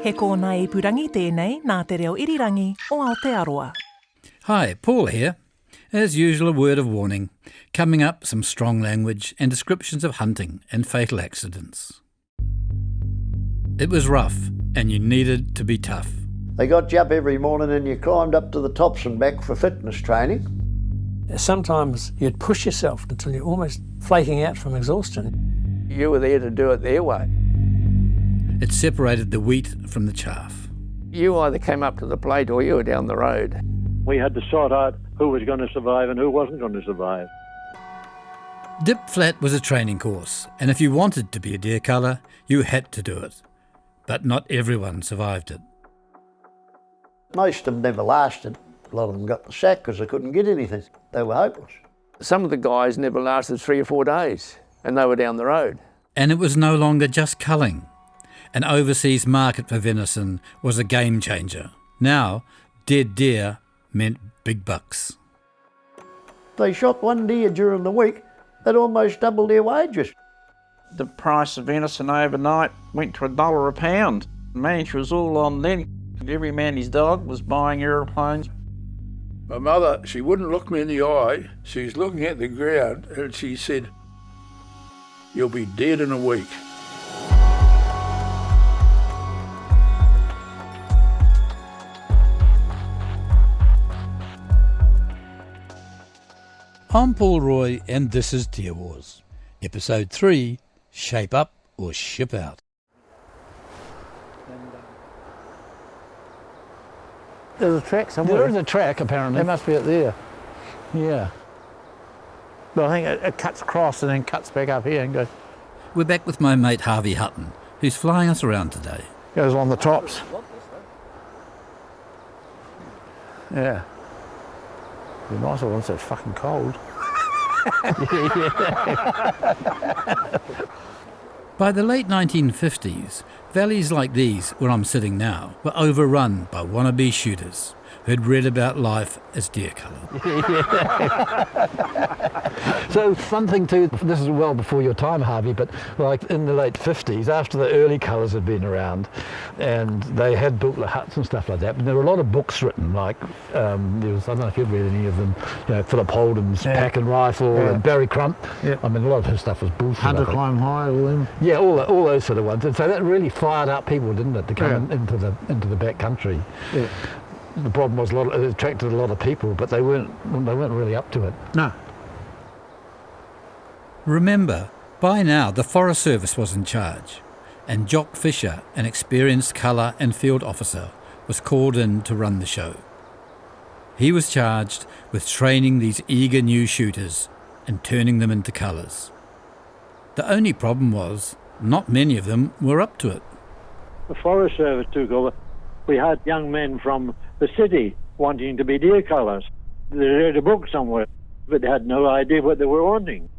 He kōna I purangi tēnei nā te reo irirangi o Aotearoa. Hi, Paul here. As usual, a word of warning. Coming up, some strong language and descriptions of hunting and fatal accidents. It was rough, and you needed to be tough. They got you up every morning and you climbed up to the tops and back for fitness training. Sometimes you'd push yourself until you're almost flaking out from exhaustion. You were there to do it their way. It separated the wheat from the chaff. You either came up to the plate or you were down the road. We had to sort out who was going to survive and who wasn't going to survive. Dip Flat was a training course, and if you wanted to be a deer culler, you had to do it. But not everyone survived it. Most of them never lasted. A lot of them got the sack because they couldn't get anything. They were hopeless. Some of the guys never lasted 3 or 4 days, and they were down the road. And it was no longer just culling. An overseas market for venison was a game changer. Now, dead deer meant big bucks. They shot one deer during the week that almost doubled their wages. The price of venison overnight went to $1 a pound. Manch was all on then. Every man his dog was buying aeroplanes. My mother, she wouldn't look me in the eye. She was looking at the ground and she said, "You'll be dead in a week." I'm Paul Roy and this is Deer Wars. Episode 3, Shape Up or Ship Out. There's a track somewhere. There is a track, apparently. They must be up there. Yeah. But I think it cuts across and then cuts back up here and goes. We're back with my mate Harvey Hutton, who's flying us around today. Goes along the tops. Yeah. Be nice once it's fucking cold. By the late 1950s, valleys like these, where I'm sitting now, were overrun by wannabe shooters who'd read about life as deer culler. So one thing too, this is well before your time, Harvey, but like in the late 50s, after the early cullers had been around and they had built the huts and stuff like that, but there were a lot of books written, like there was, I don't know if you've read any of them, you know, Philip Holden's Pack and Rifle and Barry Crump. I mean, a lot of his stuff was bullshit. Hunter Climb High, all them. Yeah, all those sort of ones. And so that really fired up people, didn't it, to come into the back country. Yeah. The problem was it attracted a lot of people, but they weren't really up to it. No. Remember, by now the Forest Service was in charge, and Jock Fisher, an experienced culler and field officer, was called in to run the show. He was charged with training these eager new shooters and turning them into cullers. The only problem was, not many of them were up to it. The Forest Service took over. We had young men from the city wanting to be deer cullers. They read a book somewhere, but they had no idea what they were wanting.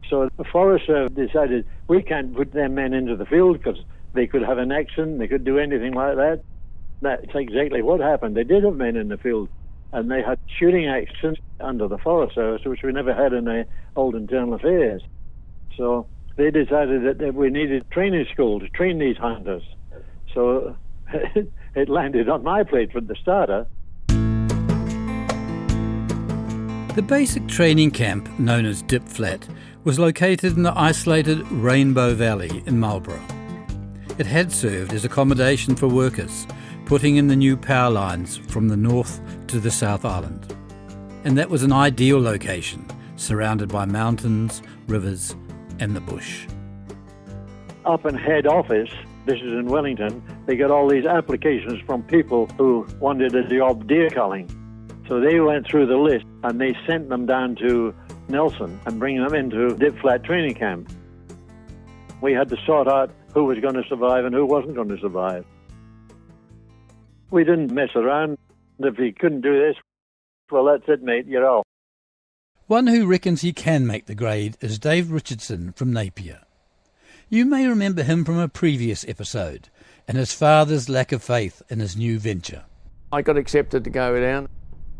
So the Forest Service decided we can't put them men into the field because they could have an accident, they could do anything like that. That's exactly what happened. They did have men in the field, and they had shooting accidents under the Forest Service, which we never had in the old internal affairs. So they decided that we needed training school to train these hunters. So it landed on my plate from the starter. The basic training camp, known as Dip Flat, was located in the isolated Rainbow Valley in Marlborough. It had served as accommodation for workers, putting in the new power lines from the North to the South Island. And that was an ideal location, surrounded by mountains, rivers and the bush. Up in head office, this is in Wellington, they got all these applications from people who wanted a job deer culling. So they went through the list and they sent them down to Nelson and bring them into Dip Flat training camp. We had to sort out who was going to survive and who wasn't going to survive. We didn't mess around. If you couldn't do this, well, that's it, mate, you're off. One who reckons he can make the grade is Dave Richardson from Napier. You may remember him from a previous episode and his father's lack of faith in his new venture. I got accepted to go down,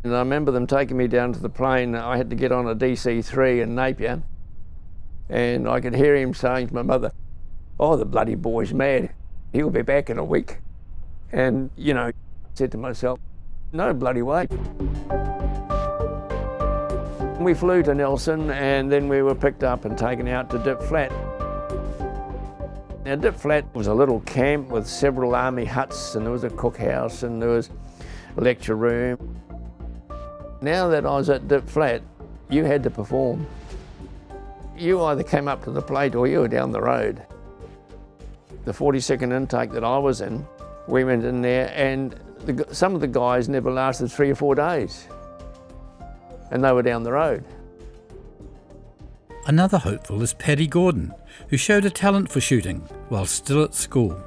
and I remember them taking me down to the plane. I had to get on a DC-3 in Napier, and I could hear him saying to my mother, "Oh, the bloody boy's mad. He'll be back in a week." And, you know, I said to myself, no bloody way. We flew to Nelson and then we were picked up and taken out to Dip Flat. Now, Dip Flat was a little camp with several army huts, and there was a cookhouse and there was a lecture room. Now that I was at Dip Flat, you had to perform. You either came up to the plate or you were down the road. The 42nd intake that I was in, we went in there and some of the guys never lasted 3 or 4 days, and they were down the road. Another hopeful is Paddy Gordon, who showed a talent for shooting while still at school.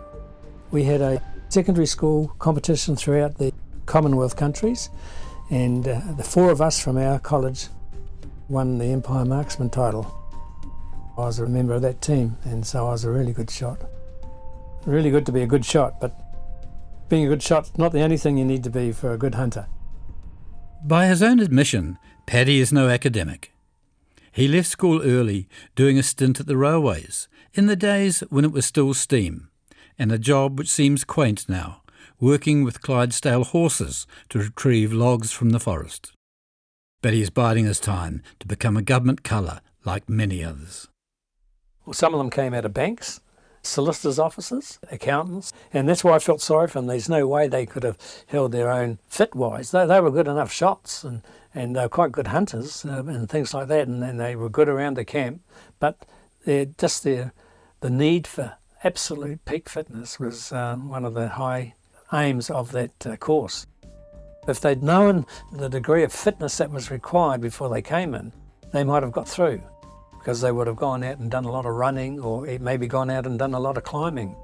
We had a secondary school competition throughout the Commonwealth countries, and the 4 of us from our college won the Empire Marksman title. I was a member of that team, and so I was a really good shot. Really good to be a good shot, but being a good shot's not the only thing you need to be for a good hunter. By his own admission, Paddy is no academic. He left school early, doing a stint at the railways, in the days when it was still steam, and a job which seems quaint now, working with Clydesdale horses to retrieve logs from the forest. But he is biding his time to become a government culler like many others. Well, some of them came out of banks, solicitors' offices, accountants, and that's why I felt sorry for them. There's no way they could have held their own fit-wise. They were good enough shots, and they were quite good hunters and things like that, and they were good around the camp, but the need for absolute peak fitness was one of the high aims of that course. If they'd known the degree of fitness that was required before they came in, they might have got through, because they would have gone out and done a lot of running, or maybe gone out and done a lot of climbing.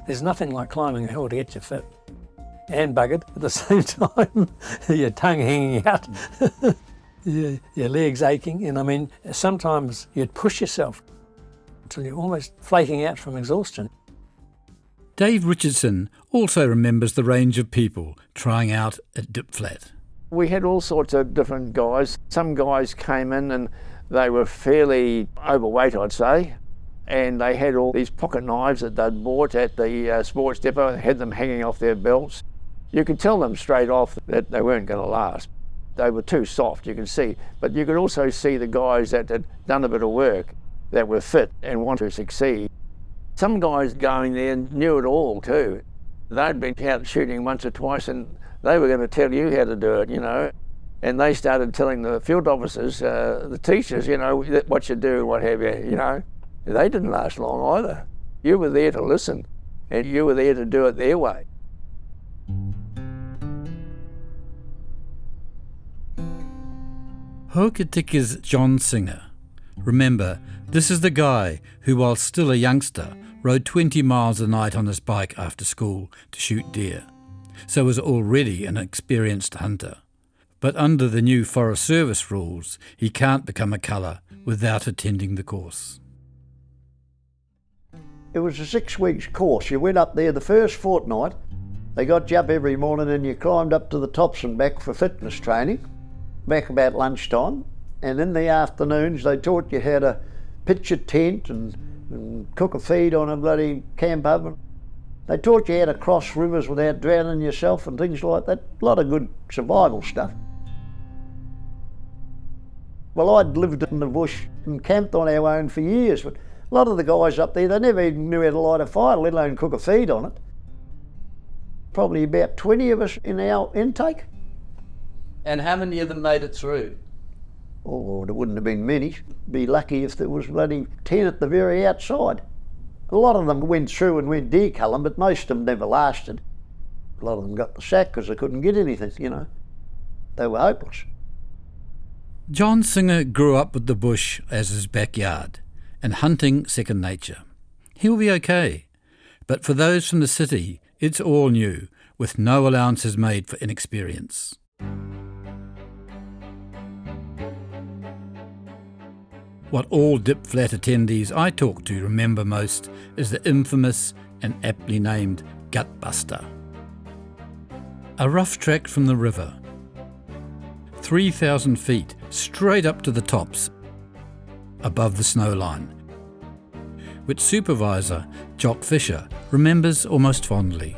There's nothing like climbing a hill to get you fit and buggered at the same time. Your tongue hanging out, your legs aching, and I mean, sometimes you'd push yourself until you're almost flaking out from exhaustion. Dave Richardson also remembers the range of people trying out at Dip Flat. We had all sorts of different guys. Some guys came in and they were fairly overweight, I'd say, and they had all these pocket knives that they'd bought at the sports depot and had them hanging off their belts. You could tell them straight off that they weren't going to last. They were too soft, you could see, but you could also see the guys that had done a bit of work, that were fit and want to succeed. Some guys going there knew it all too. They'd been out shooting once or twice and they were going to tell you how to do it, you know. And they started telling the field officers, the teachers, you know, what you do and what have you, you know. They didn't last long either. You were there to listen and you were there to do it their way. Hokitik's John Singer. Remember, this is the guy who, while still a youngster, rode 20 miles a night on his bike after school to shoot deer, so was already an experienced hunter. But under the new Forest Service rules, he can't become a culler without attending the course. It was a 6 weeks course. You went up there the first fortnight, they got you up every morning and you climbed up to the tops and back for fitness training, back about lunchtime, and in the afternoons they taught you how to pitch a tent and cook a feed on a bloody camp oven. They taught you how to cross rivers without drowning yourself and things like that. A lot of good survival stuff. Well, I'd lived in the bush and camped on our own for years, but a lot of the guys up there, they never even knew how to light a fire, let alone cook a feed on it. Probably about 20 of us in our intake. And how many of them made it through? Oh, there wouldn't have been many. Be lucky if there was bloody 10 at the very outside. A lot of them went through and went deer culling, but most of them never lasted. A lot of them got the sack because they couldn't get anything, you know. They were hopeless. John Singer grew up with the bush as his backyard, and hunting second nature. He'll be okay. But for those from the city, it's all new, with no allowances made for inexperience. What all Dip Flat attendees I talk to remember most is the infamous and aptly named Gutbuster. A rough track from the river, 3,000 feet straight up to the tops, above the snow line, which supervisor Jock Fisher remembers almost fondly.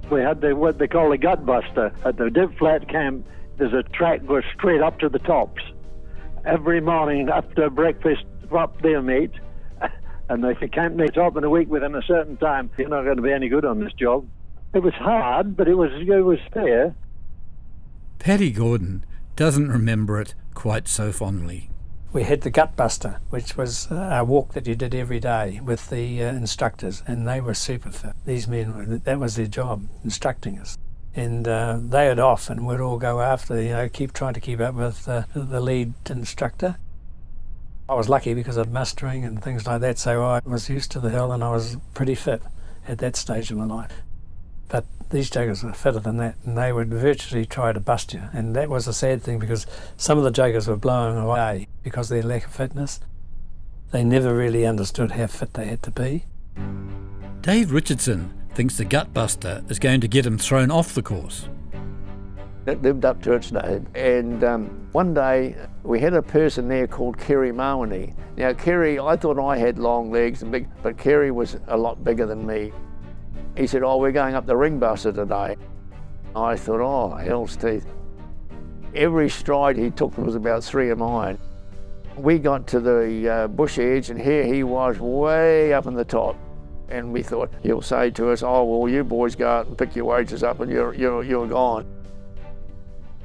We had what they call the gut buster. At the Dip Flat camp, there's a track goes straight up to the tops. Every morning after breakfast, up there, mate. And if you can't make top in a week within a certain time, you're not going to be any good on this job. It was hard, but it was fair. Paddy Gordon doesn't remember it quite so fondly. We had the gut buster, which was a walk that you did every day with the instructors, and they were super fit. These men, that was their job, instructing us. And they had off, and we'd all go after, trying to keep up with the lead instructor. I was lucky because of mustering and things like that, so I was used to the hill and I was pretty fit at that stage of my life. But these jokers were fitter than that, and they would virtually try to bust you. And that was a sad thing because some of the jokers were blowing away because of their lack of fitness. They never really understood how fit they had to be. Dave Richardson thinks the gut buster is going to get him thrown off the course. It lived up to its name. And one day we had a person there called Kerry Mawaney. Now Kerry, I thought I had long legs and big, but Kerry was a lot bigger than me. He said, "Oh, we're going up the ring buster today." I thought, oh, hell's teeth. Every stride he took was about 3 of mine. We got to the bush edge, and here he was way up in the top. And we thought he'll say to us, "Oh, well, you boys go out and pick your wages up and you're gone."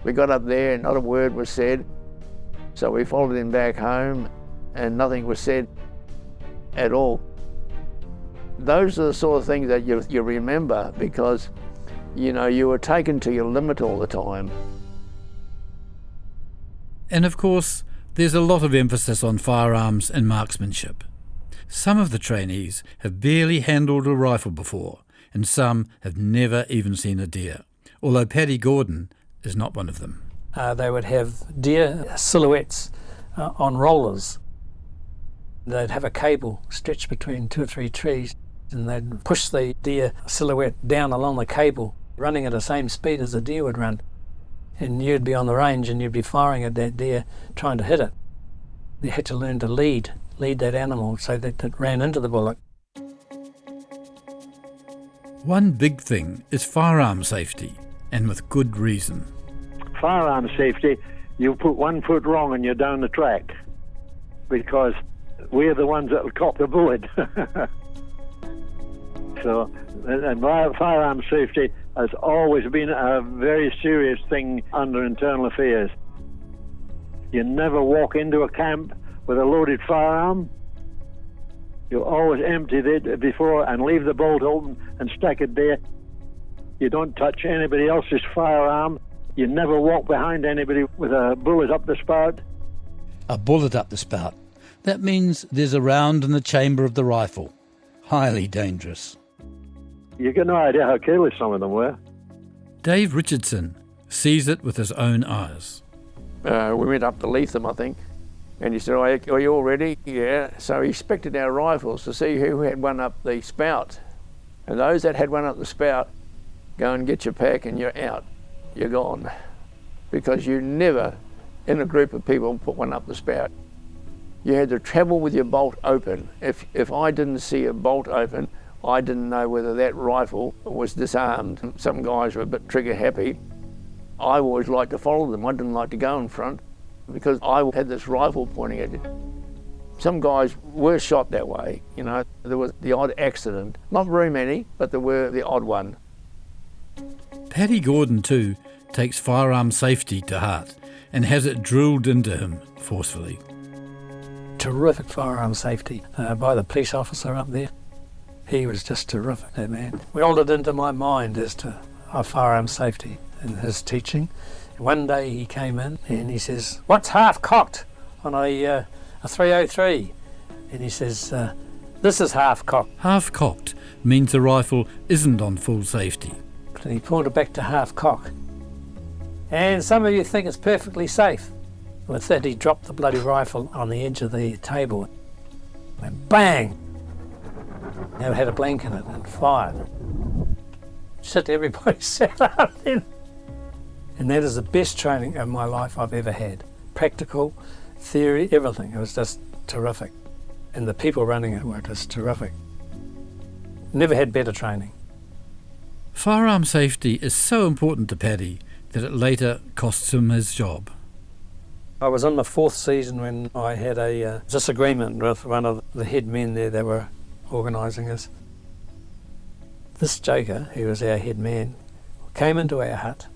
We got up there and not a word was said. So we followed him back home and nothing was said at all. Those are the sort of things that you remember because, you were taken to your limit all the time. And of course, there's a lot of emphasis on firearms and marksmanship. Some of the trainees have barely handled a rifle before, and some have never even seen a deer, although Paddy Gordon is not one of them. They would have deer silhouettes on rollers. They'd have a cable stretched between 2 or 3 trees, and they'd push the deer silhouette down along the cable, running at the same speed as the deer would run. And you'd be on the range and you'd be firing at that deer, trying to hit it. You had to learn to lead that animal so that it ran into the bullock. One big thing is firearm safety, and with good reason. Firearm safety, you put 1 foot wrong and you're down the track because we're the ones that will cop the bullet. So, and firearm safety has always been a very serious thing under internal affairs. You never walk into a camp with a loaded firearm. You always empty it before and leave the bolt open and stack it there. You don't touch anybody else's firearm. You never walk behind anybody with a bullet up the spout. A bullet up the spout. That means there's a round in the chamber of the rifle. Highly dangerous. You get no idea how careless some of them were. Dave Richardson sees it with his own eyes. We went up to Leatham, I think, and he said, "Are you all ready?" Yeah. So he inspected our rifles to see who had one up the spout. And those that had one up the spout, go and get your pack and you're out. You're gone. Because you never, in a group of people, put one up the spout. You had to travel with your bolt open. If I didn't see a bolt open, I didn't know whether that rifle was disarmed. Some guys were a bit trigger happy. I always liked to follow them. I didn't like to go in front because I had this rifle pointing at you. Some guys were shot that way, There was the odd accident. Not very many, but there were the odd one. Paddy Gordon too takes firearm safety to heart and has it drilled into him forcefully. Terrific firearm safety by the police officer up there. He was just terrific, that man. Welded it into my mind as to our firearm safety and his teaching. One day he came in and he says, "What's half cocked on a 303? And he says, "This is half cocked." Half cocked means the rifle isn't on full safety. And he pulled it back to half cock. And some of you think it's perfectly safe. With that, he dropped the bloody rifle on the edge of the table. And bang! It had a blank in it and fired. Everybody sat up then. And that is the best training of my life I've ever had. Practical, theory, everything. It was just terrific. And the people running it were just terrific. Never had better training. Firearm safety is so important to Paddy that it later costs him his job. I was in the 4th season when I had a disagreement with one of the head men there that were organising us. This joker, who was our head man, came into our hut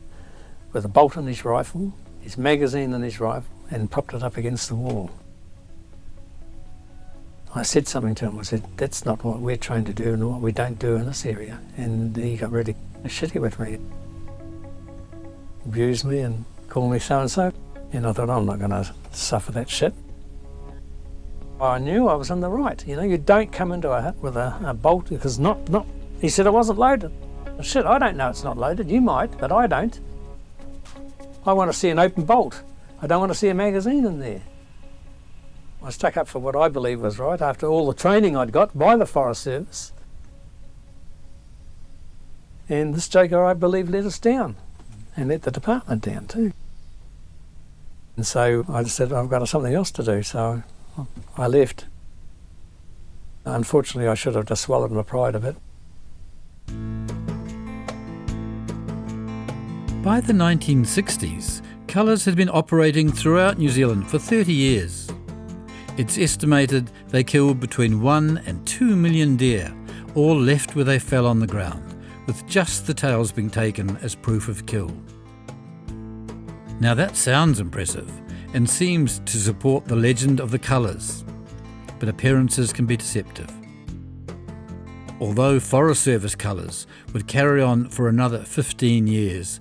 with a bolt in his rifle, his magazine in his rifle, and propped it up against the wall. I said something to him. I said, that's not what we're trained to do and what we don't do in this area. And he got really shitty with me. Abused me and called me so-and-so. And I thought, I'm not going to suffer that shit. I knew I was in the right. You know, you don't come into a hut with a bolt because not. He said it wasn't loaded. Shit, I don't know it's not loaded. You might, but I don't. I want to see an open bolt. I don't want to see a magazine in there. I stuck up for what I believe was right after all the training I'd got by the Forest Service. And this joker, I believe, let us down and let the department down too. And so I just said, I've got something else to do, so I left. Unfortunately, I should have just swallowed my pride a bit. By the 1960s, cullers had been operating throughout New Zealand for 30 years. It's estimated they killed between 1 and 2 million deer, all left where they fell on the ground, with just the tails being taken as proof of kill. Now that sounds impressive and seems to support the legend of the cullers, but appearances can be deceptive. Although Forest Service cullers would carry on for another 15 years,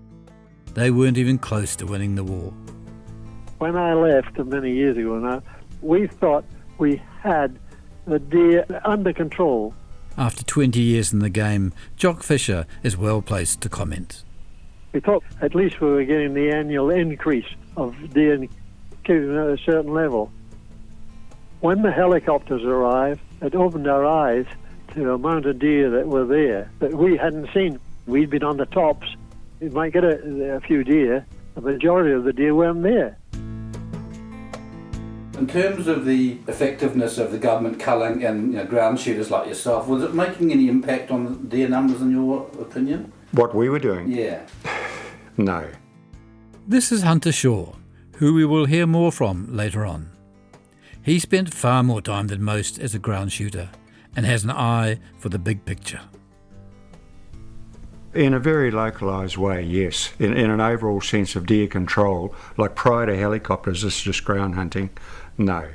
they weren't even close to winning the war. When I left many years ago now, we thought we had the deer under control. After 20 years in the game, Jock Fisher is well placed to comment. We thought at least we were getting the annual increase of deer keeping at a certain level. When the helicopters arrived, it opened our eyes to the amount of deer that were there that we hadn't seen. We'd been on the tops. You might get a few deer. The majority of the deer weren't there. In terms of the effectiveness of the government culling and ground shooters like yourself, was it making any impact on the deer numbers in your opinion? What we were doing? Yeah. No. This is Hunter Shaw, who we will hear more from later on. He spent far more time than most as a ground shooter and has an eye for the big picture. In a very localised way, yes. In an overall sense of deer control, like prior to helicopters, this is just ground hunting, no.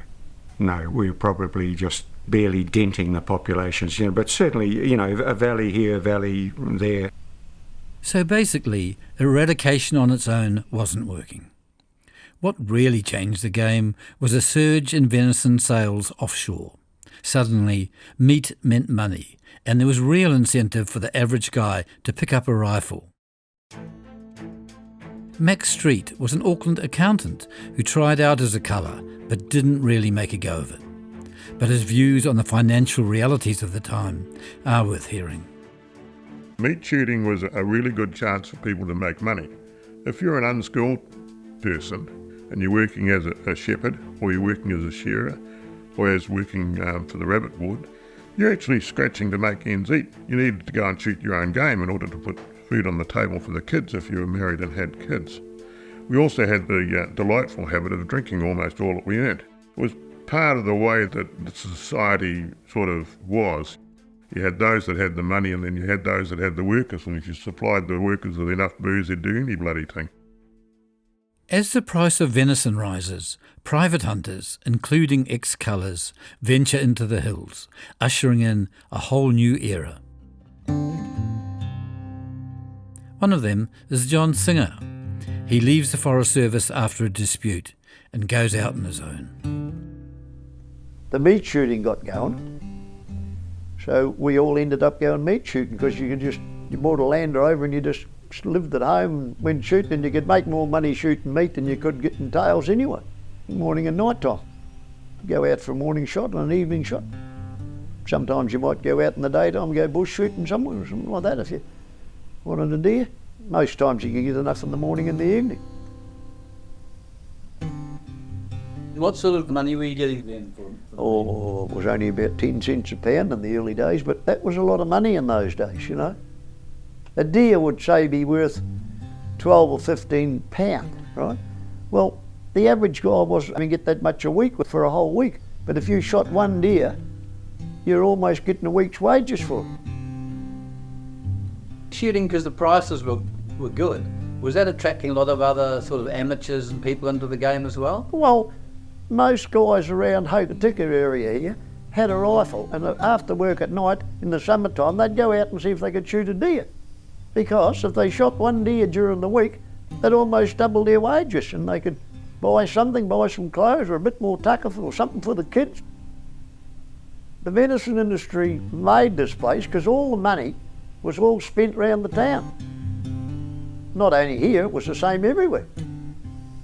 No, we were probably just barely denting the populations, but certainly, a valley here, a valley there. So basically, eradication on its own wasn't working. What really changed the game was a surge in venison sales offshore. Suddenly, meat meant money, and there was real incentive for the average guy to pick up a rifle. Max Street was an Auckland accountant who tried out as a culler but didn't really make a go of it. But his views on the financial realities of the time are worth hearing. Meat shooting was a really good chance for people to make money. If you're an unskilled person and you're working as a shepherd, or you're working as a shearer, or as working for the rabbit ward, you're actually scratching to make ends eat. You needed to go and shoot your own game in order to put food on the table for the kids if you were married and had kids. We also had the delightful habit of drinking almost all that we earned. It was part of the way that the society sort of was. You had those that had the money, and then you had those that had the workers, and if you supplied the workers with enough booze, they'd do any bloody thing. As the price of venison rises, private hunters, including ex-cullers, venture into the hills, ushering in a whole new era. One of them is John Singer. He leaves the Forest Service after a dispute and goes out on his own. The meat shooting got going, so we all ended up going meat shooting because you bought a Land Rover and you just lived at home and went shooting, and you could make more money shooting meat than you could getting tails anyway, morning and night time. Go out for a morning shot and an evening shot. Sometimes you might go out in the daytime and go bush shooting somewhere or something like that if you wanted a deer. Most times you can get enough in the morning and the evening. What sort of money were you getting then for Oh, it was only about 10 cents a pound in the early days, but that was a lot of money in those days, That A deer would say be worth 12 or 15 pound, right? Well, the average guy wasn't going to get that much a week for a whole week. But if you shot one deer, you're almost getting a week's wages for it. Shooting because the prices were good, was that attracting a lot of other sort of amateurs and people into the game as well? Well, most guys around Hokitika area here had a rifle, and after work at night in the summertime they'd go out and see if they could shoot a deer. Because if they shot one deer during the week, they'd almost double their wages, and they could buy something, buy some clothes or a bit more tucker or something for the kids. The venison industry made this place because all the money was all spent around the town. Not only here, it was the same everywhere.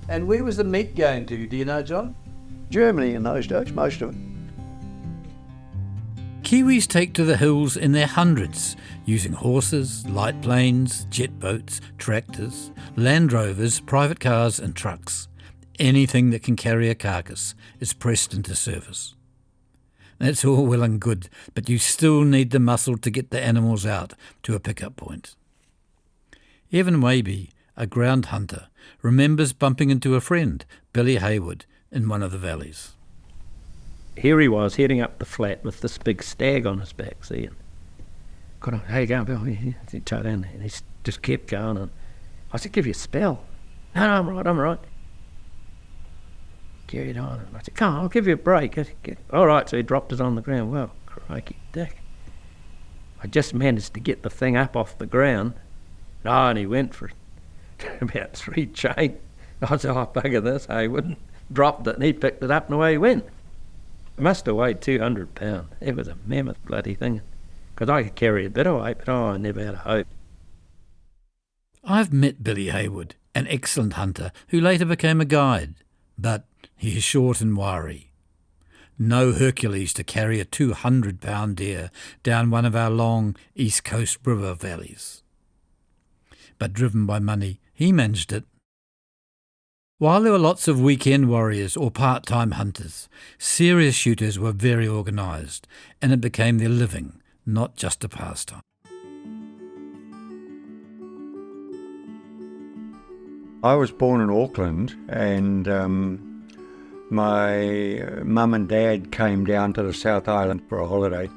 And where was the meat going to, do you know, John? Germany in those days, most of it. Kiwis take to the hills in their hundreds, using horses, light planes, jet boats, tractors, Land Rovers, private cars and trucks. Anything that can carry a carcass is pressed into service. That's all well and good, but you still need the muscle to get the animals out to a pickup point. Evan Waby, a ground hunter, remembers bumping into a friend, Billy Haywood, in one of the valleys. Here he was heading up the flat with this big stag on his back, see, and how you going, Bill? He towed in, and he just kept going, and I said, give you a spell. No, I'm right. Carried on, and I said, come on, I'll give you a break. All right, so he dropped it on the ground. Well, crikey dick. I just managed to get the thing up off the ground, and he went for about 3 chain. I said, oh, bugger this, Haywood. Dropped it, and he picked it up, and away he went. It must have weighed 200 pounds. It was a mammoth bloody thing. Because I could carry a bit of weight, but I never had a hope. I've met Billy Haywood, an excellent hunter who later became a guide, but he is short and wiry. No Hercules to carry a 200-pound deer down one of our long East Coast river valleys. But driven by money, he managed it. While there were lots of weekend warriors or part-time hunters, serious shooters were very organised, and it became their living, not just a pastime. I was born in Auckland, and my mum and dad came down to the South Island for a holiday.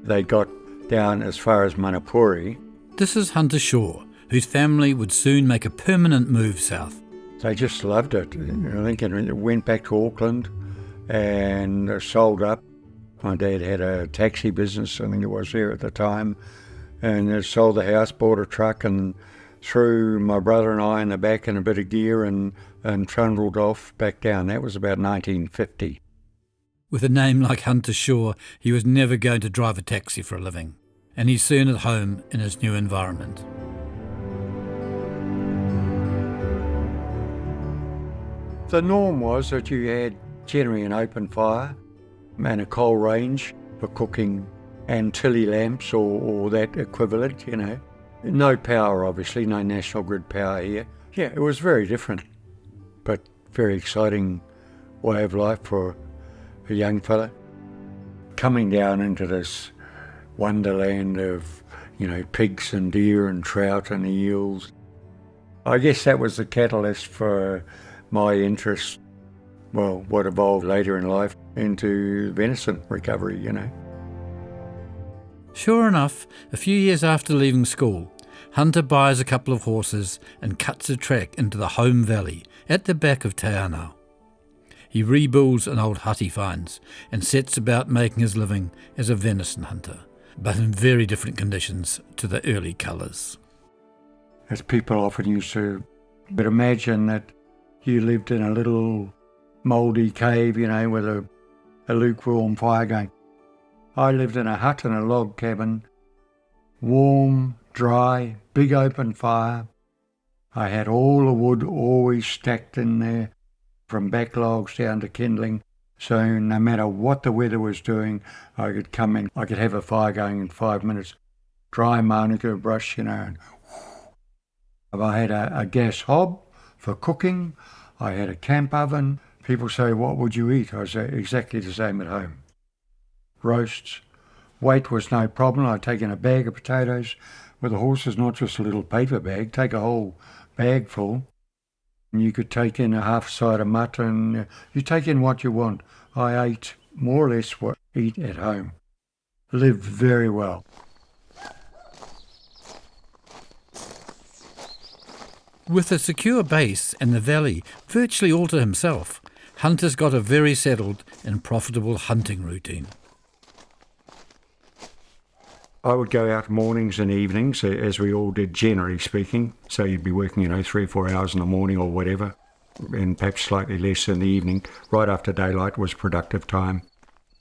They got down as far as Manapuri. This is Hunter Shaw, whose family would soon make a permanent move south. They just loved it. I think it went back to Auckland and sold up. My dad had a taxi business, I think it was there at the time, and they sold the house, bought a truck, and threw my brother and I in the back in a bit of gear and trundled off back down. That was about 1950. With a name like Hunter Shaw, he was never going to drive a taxi for a living, and he's soon at home in his new environment. The norm was that you had generally an open fire and a coal range for cooking and tilly lamps or that equivalent, you know. No power, obviously, no national grid power here. Yeah, it was very different, but very exciting way of life for a young fella. Coming down into this wonderland of, you know, pigs and deer and trout and eels. I guess that was the catalyst for my interest, well, what evolved later in life into venison recovery, you know. Sure enough, a few years after leaving school, Hunter buys a couple of horses and cuts a track into the home valley at the back of Te Anau. He rebuilds an old hut he finds and sets about making his living as a venison hunter, but in very different conditions to the early cullers. As people often used to, but imagine that you lived in a little mouldy cave, you know, with a lukewarm fire going. I lived in a hut in a log cabin, warm, dry, big open fire. I had all the wood always stacked in there, from backlogs down to kindling, so no matter what the weather was doing, I could come in, I could have a fire going in 5 minutes, dry manuka brush, you know. And I had a gas hob for cooking, I had a camp oven. People say, what would you eat? I say, exactly the same at home. Roasts. Weight was no problem. I'd take in a bag of potatoes With a horse is not just a little paper bag. Take a whole bag full. And you could take in a half side of mutton. You take in what you want. I ate more or less what I eat at home. Lived very well. With a secure base and the valley virtually all to himself, Hunter's got a very settled and profitable hunting routine. I would go out mornings and evenings, as we all did, generally speaking. So you'd be working, 3 or 4 hours in the morning or whatever, and perhaps slightly less in the evening. Right after daylight was productive time.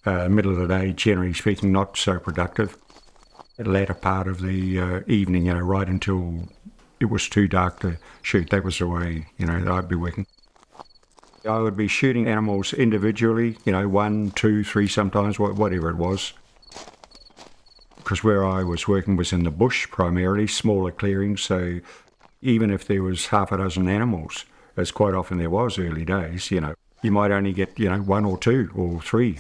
Middle of the day, generally speaking, not so productive. The latter part of the evening, right until it was too dark to shoot. That was the way, that I'd be working. I would be shooting animals individually, 1, 2, 3 sometimes, whatever it was. Because where I was working was in the bush primarily, smaller clearings, so even if there was half a dozen animals, as quite often there was early days, you might only get, 1 or 2 or 3,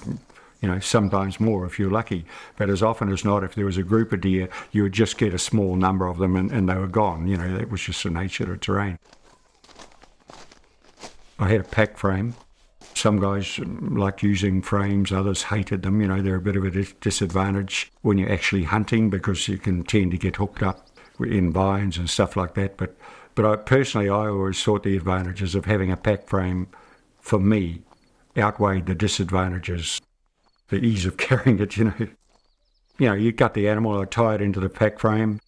sometimes more if you're lucky. But as often as not, if there was a group of deer, you would just get a small number of them and they were gone. That was just the nature of the terrain. I had a pack frame. Some guys liked using frames, others hated them. They're a bit of a disadvantage when you're actually hunting because you can tend to get hooked up in vines and stuff like that. But I always thought the advantages of having a pack frame, for me, outweighed the disadvantages. The ease of carrying it, you gut the animal, I tie it into the pack frame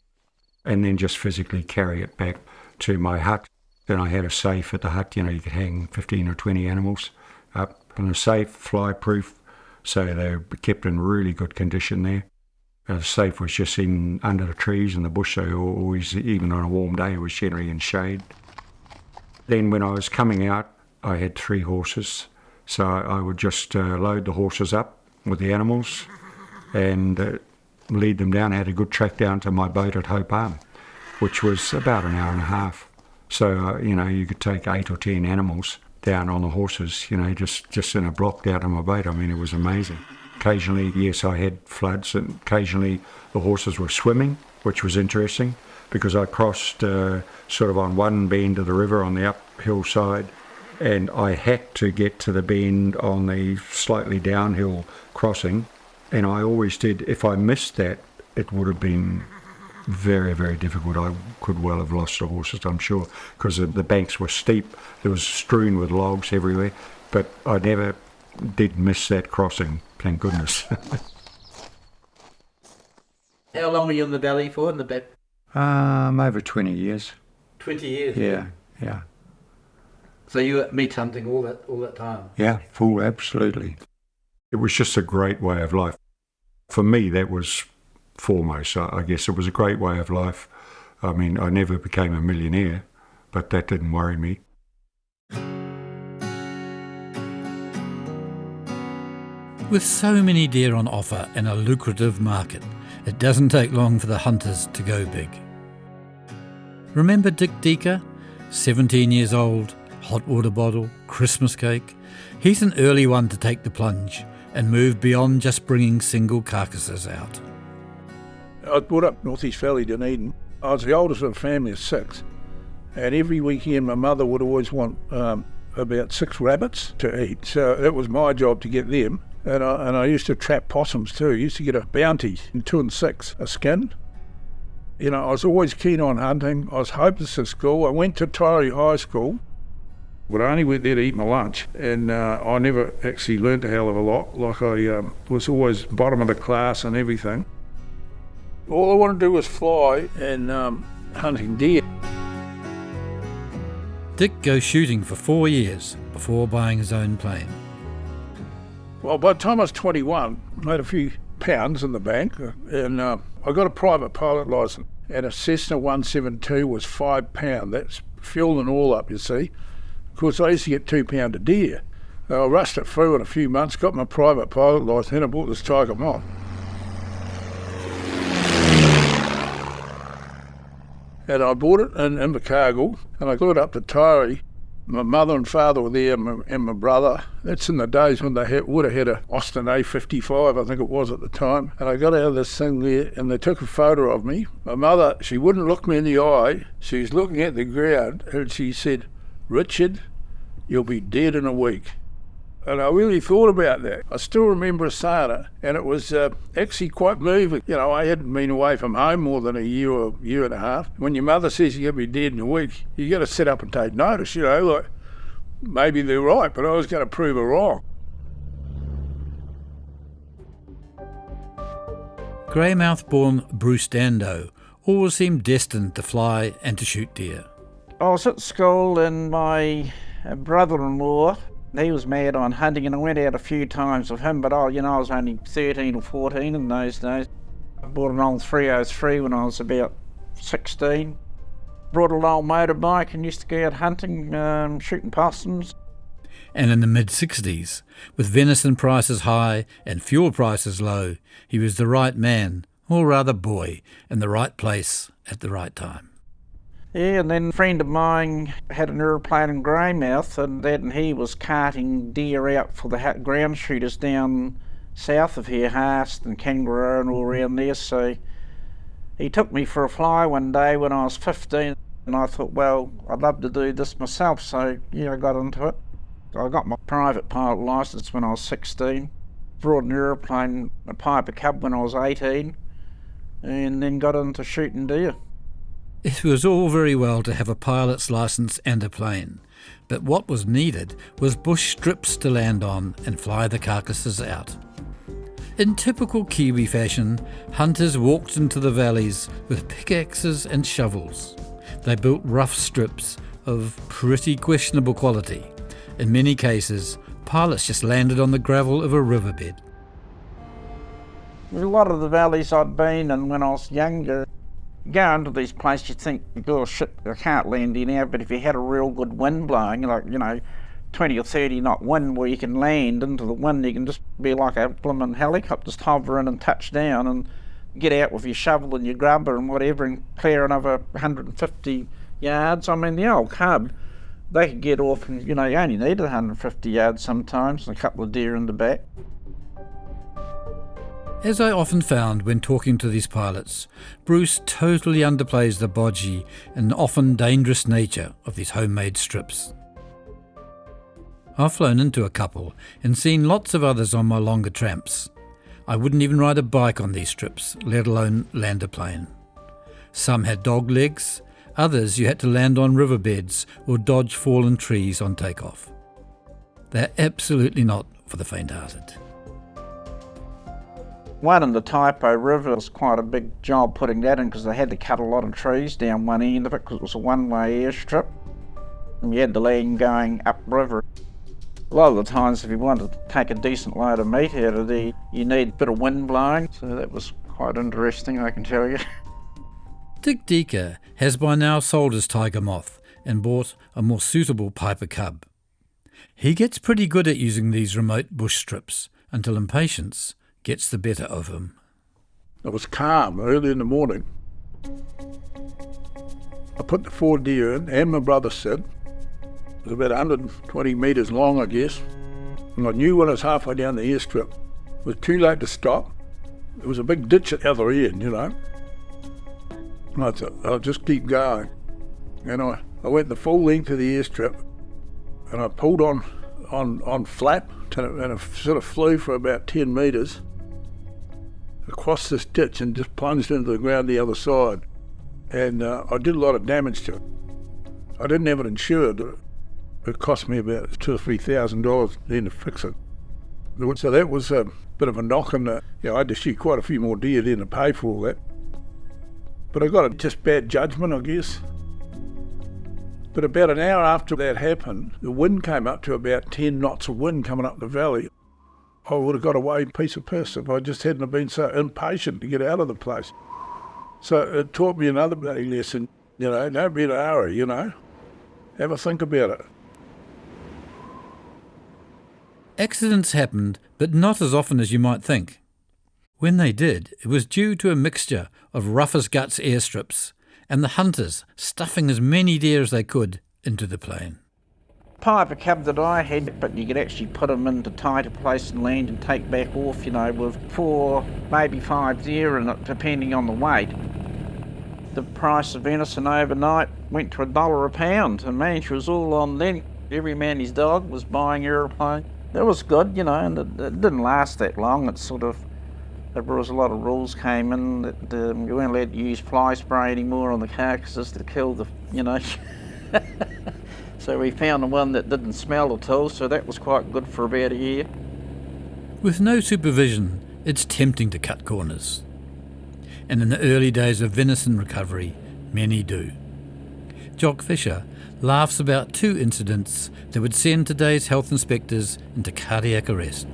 and then just physically carry it back to my hut. Then I had a safe at the hut, you could hang 15 or 20 animals up in a safe, fly-proof, so they were kept in really good condition there. The safe was just under the trees in the bush, so always, even on a warm day, it was generally in shade. Then when I was coming out, I had 3 horses, so I would just load the horses up with the animals and lead them down. I had a good track down to my boat at Hope Arm, which was about an hour and a half. So, you could take 8 or 10 animals down on the horses, just in a block down to my boat. It was amazing. Occasionally, yes, I had floods, and occasionally the horses were swimming, which was interesting because I crossed sort of on one bend of the river on the uphill side, and I had to get to the bend on the slightly downhill crossing, and I always did. If I missed that, it would have been very, very difficult. I could well have lost the horses, I'm sure, because the banks were steep. There was strewn with logs everywhere, but I never did miss that crossing, thank goodness. How long were you in the valley for, in the back? Over 20 years. 20 years? Yeah. So you were meat hunting all that time? Yeah, full, absolutely. It was just a great way of life. For me, that was foremost. I guess it was a great way of life. I never became a millionaire, but that didn't worry me. With so many deer on offer and a lucrative market, it doesn't take long for the hunters to go big. Remember Dick Deaker? 17 years old, hot water bottle, Christmas cake. He's an early one to take the plunge and move beyond just bringing single carcasses out. I was brought up North East Valley, Dunedin. I was the oldest of a family of 6, and every weekend my mother would always want about 6 rabbits to eat, so it was my job to get them. And I used to trap possums too. I used to get a bounty in 2 and 6 a skin. I was always keen on hunting. I was hopeless at school. I went to Tyree High School, but I only went there to eat my lunch, and I never actually learnt a hell of a lot. Like I was always bottom of the class and everything. All I wanted to do was fly and hunting deer. Dick goes shooting for 4 years before buying his own plane. Well, by the time I was 21, I had a few pounds in the bank, and I got a private pilot licence. And a Cessna 172 was £5. That's fuel and all up, you see. Of course, I used to get £2 a deer. I rushed it through in a few months, got my private pilot licence, and I bought this Tiger Moth. And I bought it in Invercargill, and I flew it up to Tyree, My mother and father were there and my brother. That's in the days when they would have had a Austin A55, I think it was at the time. And I got out of this thing there and they took a photo of me. My mother, she wouldn't look me in the eye. She was looking at the ground and she said, "Richard, you'll be dead in a week." And I really thought about that. I still remember saying it, and it was actually quite moving. You know, I hadn't been away from home more than a year or year and a half. When your mother says you're going to be dead in a week, you got to sit up and take notice, you know, like maybe they're right, but I was going to prove her wrong. Greymouth-born Bruce Dando always seemed destined to fly and to shoot deer. I was at school and my brother-in-law, he was mad on hunting, and I went out a few times with him, but I was only 13 or 14 in those days. I bought an old 303 when I was about 16. Brought an old motorbike and used to go out hunting, shooting possums. And in the mid-60s, with venison prices high and fuel prices low, he was the right man, or rather boy, in the right place at the right time. Yeah, and then a friend of mine had an aeroplane in Greymouth, and he was carting deer out for the ground shooters down south of here, Haast and Kangaroo and all around there. So he took me for a fly one day when I was 15, and I thought, well, I'd love to do this myself, so yeah, I got into it. I got my private pilot licence when I was 16, brought an aeroplane, a Piper Cub when I was 18, and then got into shooting deer. It was all very well to have a pilot's licence and a plane, but what was needed was bush strips to land on and fly the carcasses out. In typical Kiwi fashion, hunters walked into the valleys with pickaxes and shovels. They built rough strips of pretty questionable quality. In many cases, pilots just landed on the gravel of a riverbed. A lot of the valleys I'd been in when I was younger, going to these places, you'd think, oh shit, I can't land here now, but if you had a real good wind blowing, like, 20 or 30 knot wind where you can land into the wind, you can just be like a blooming helicopter, just hover in and touch down and get out with your shovel and your grubber and whatever and clear another 150 yards. I mean, the old Cub, they could get off and, you only needed 150 yards sometimes and a couple of deer in the back. As I often found when talking to these pilots, Bruce totally underplays the bodgy and often dangerous nature of these homemade strips. I've flown into a couple and seen lots of others on my longer tramps. I wouldn't even ride a bike on these strips, let alone land a plane. Some had dog legs, others you had to land on riverbeds or dodge fallen trees on takeoff. They're absolutely not for the faint-hearted. One in the Taipo River was quite a big job putting that in because they had to cut a lot of trees down one end of it because it was a one-way airstrip. And you had the land going upriver. A lot of the times if you wanted to take a decent load of meat out of there, you need a bit of wind blowing, so that was quite interesting, I can tell you. Dick Deaker has by now sold his Tiger Moth and bought a more suitable Piper Cub. He gets pretty good at using these remote bush strips until impatience gets the better of him. It was calm early in the morning. I put the 4 deer in, and my brother said. It was about 120 metres long, I guess. And I knew when I was halfway down the airstrip, it was too late to stop. There was a big ditch at the other end, And I thought, I'll just keep going. And I went the full length of the airstrip, and I pulled on flap, and I sort of flew for about 10 metres across this ditch and just plunged into the ground the other side. And I did a lot of damage to it. I didn't have it insured. It cost me about $2,000 or $3,000 then to fix it. So that was a bit of a knock on the, I had to shoot quite a few more deer then to pay for all that. But I got just bad judgment, I guess. But about an hour after that happened, the wind came up to about 10 knots of wind coming up the valley. I would have got away a piece of piss if I just hadn't been so impatient to get out of the place. So it taught me another bloody lesson, don't be in a hurry, Have a think about it. Accidents happened, but not as often as you might think. When they did, it was due to a mixture of rough-as-guts airstrips and the hunters stuffing as many deer as they could into the plane. Piper Cub that I had, but you could actually put them into tighter place and land and take back off, you know, with 4, maybe 5 deer in it, depending on the weight. The price of venison overnight went to $1 a pound, and man, she was all on then. Every man his dog was buying aeroplane. That was good, you know, and it didn't last that long. It sort of, there was a lot of rules came in that you weren't allowed to use fly spray anymore on the carcasses to kill the, you know. So we found the one that didn't smell at all, so that was quite good for about a year. With no supervision, it's tempting to cut corners. And in the early days of venison recovery, many do. Jock Fisher laughs about 2 incidents that would send today's health inspectors into cardiac arrest.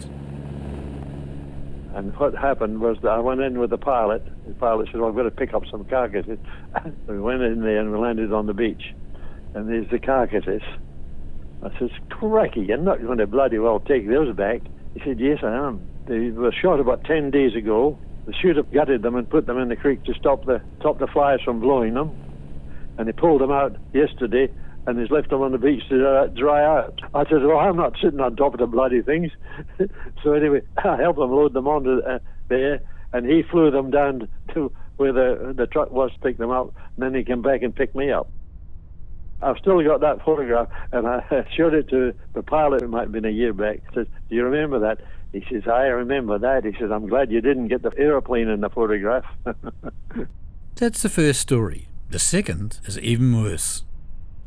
And what happened was that I went in with the pilot. The pilot said, well, I've got to pick up some carcasses. We went in there and we landed on the beach. And there's the carcasses. I says, cracky, you're not going to bloody well take those back. He said, yes, I am. They were shot about 10 days ago. The shooter gutted them and put them in the creek to stop the flies from blowing them. And he pulled them out yesterday and he's left them on the beach to dry out. I said, well, I'm not sitting on top of the bloody things. So anyway, I helped them load them onto there, and he flew them down to where the truck was to pick them up, and then he came back and picked me up. I've still got that photograph, and I showed it to the pilot. It might have been a year back. He says, do you remember that? He says, I remember that. He says, I'm glad you didn't get the aeroplane in the photograph. That's the first story. The second is even worse.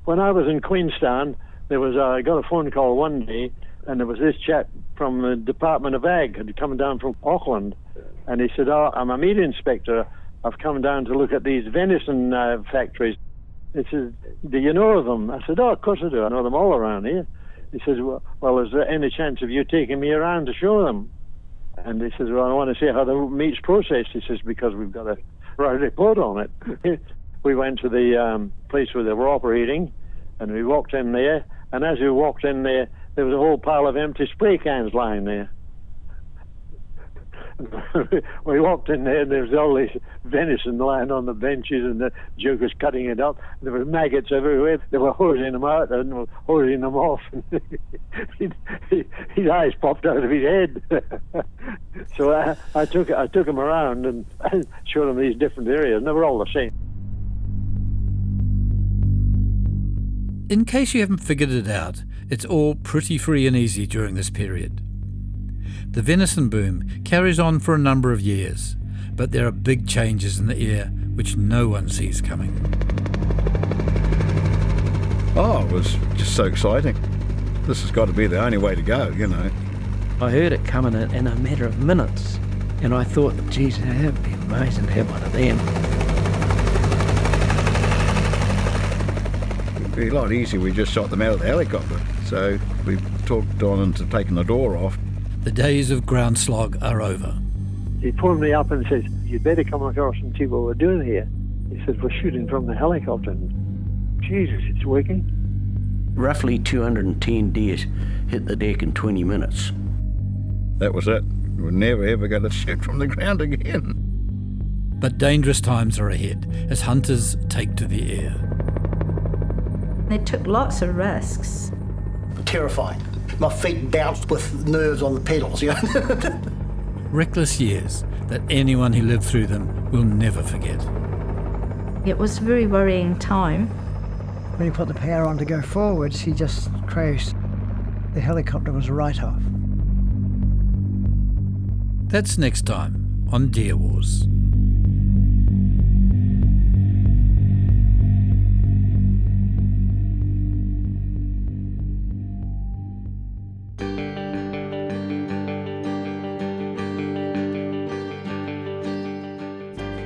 When I was in Queenstown, I got a phone call one day, and there was this chap from the Department of Ag had come down from Auckland, and he said, oh, I'm a meat inspector. I've come down to look at these venison factories. He says, do you know of them? I said, oh, of course I do. I know them all around here. He says, well, is there any chance of you taking me around to show them? And he says, well, I want to see how the meat's processed. He says, because we've got a right report on it. We went to the place where they were operating, and we walked in there, and as we walked in there, there was a whole pile of empty spray cans lying there. We walked in there and there was all this venison lying on the benches, and the Duke was cutting it up. There were maggots everywhere. They were hosing them out and hosing them off. His eyes popped out of his head. So I took him around and showed him these different areas, and they were all the same. In case you haven't figured it out, it's all pretty free and easy during this period. The venison boom carries on for a number of years, but there are big changes in the air which no one sees coming. Oh, it was just so exciting. This has got to be the only way to go, you know. I heard it coming in a matter of minutes, and I thought, geez, it would be amazing to have one of them. It'd be a lot easier we just shot them out of the helicopter. So we talked on into taking the door off. The days of ground slog are over. He pulled me up and says, you'd better come across and see what we're doing here. He says, we're shooting from the helicopter. And, Jesus, it's working. Roughly 210 deer hit the deck in 20 minutes. That was it. We're never ever going to shoot from the ground again. But dangerous times are ahead as hunters take to the air. They took lots of risks. Terrifying. My feet bounced with nerves on the pedals, you know. Reckless years that anyone who lived through them will never forget. It was a very worrying time. When he put the power on to go forwards, he just crashed. The helicopter was right off. That's next time on Deer Wars.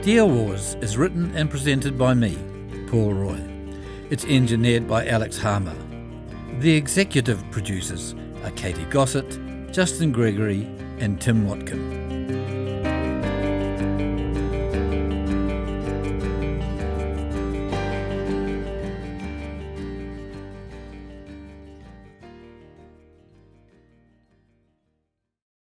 Deer Wars is written and presented by me, Paul Roy. It's engineered by Alex Harmer. The executive producers are Katie Gossett, Justin Gregory and Tim Watkin.